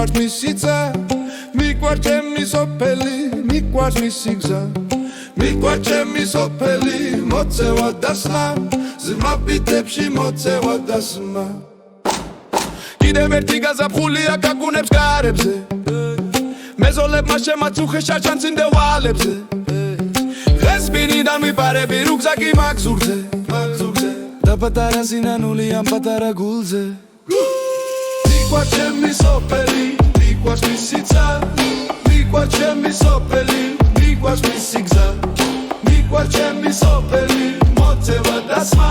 მიყვარს მისი ცა მიყვარს ჩემი სოფელი მიყვარს მისი გზა მიყვარს ჩემი სოფელი მოწევა და სმა ზმა პიტებში მოწევა და სმა კიდევ ერთი გაზაფხულია გაგუნებს გარებზე მეზოლებმა შემაწუხეს შარჩანცინდე ვალებზე ღესპინიდან მიპარები რუგზაკი მაგზურზე და პატარა სინანული ამ პატარა გულზე მიყვარს ჩემი სოფელი მიყვარს მისი ცა მიყვარს ჩემი სოფელი მიყვარს მისი გზა მიყვარს ჩემი სოფელი მოწევა და სმა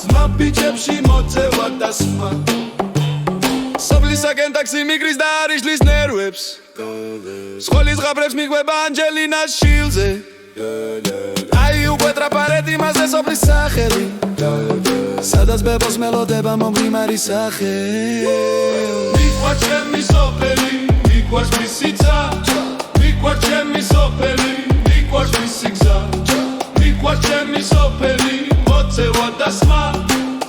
ძმა პიჭებში მოწევა და სმა სოფლისაკენ ტაქსი მიგრის და არიშლის ნერვებს სხოლის ღაბრებს მიყვება ანჯელინას შილზე აი უკვე ტრაპარეტი მასზე სოფლის სახელი სადაც ბებოს მელოდება მომღიმარი სახელი მიყვარს ჩემი სოფელი მიყვარს მისი ცა მიყვარს ჩემი სოფელი მიყვარს მისი გზა მიყვარს ჩემი სოფელი მოწევა და სმა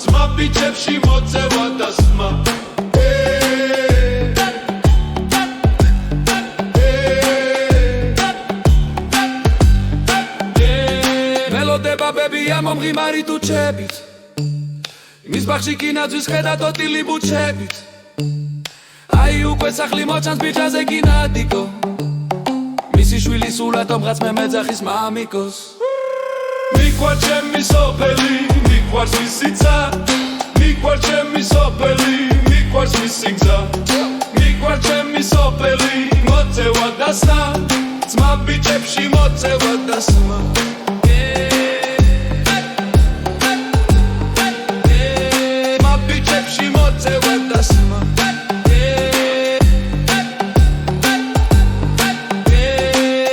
ძმა პიჭებში მოწევა და სმა მელოდება ბებია მომღიმარი ტუჩებით მის ბაღში კინაძვის ხედა ტოტილი ბუჩებით აი უკვე სახლი მოჩანს ბიჭაზე კინადიკო მისი შვილი სულათო მღაც მე მეძახის მამიკოს მიყვარს ჩემი სოფელი მიყვარს მისი ცა მიყვარს ჩემი სოფელი მიყვარს მისი გზა მიყვარს ჩემი სოფელი მოწევა და სმა ძმა ბიჭებში მოწევა და სმა მოწევა და სმა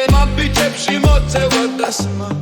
ძმა ბიჭებში მოწევა და სმა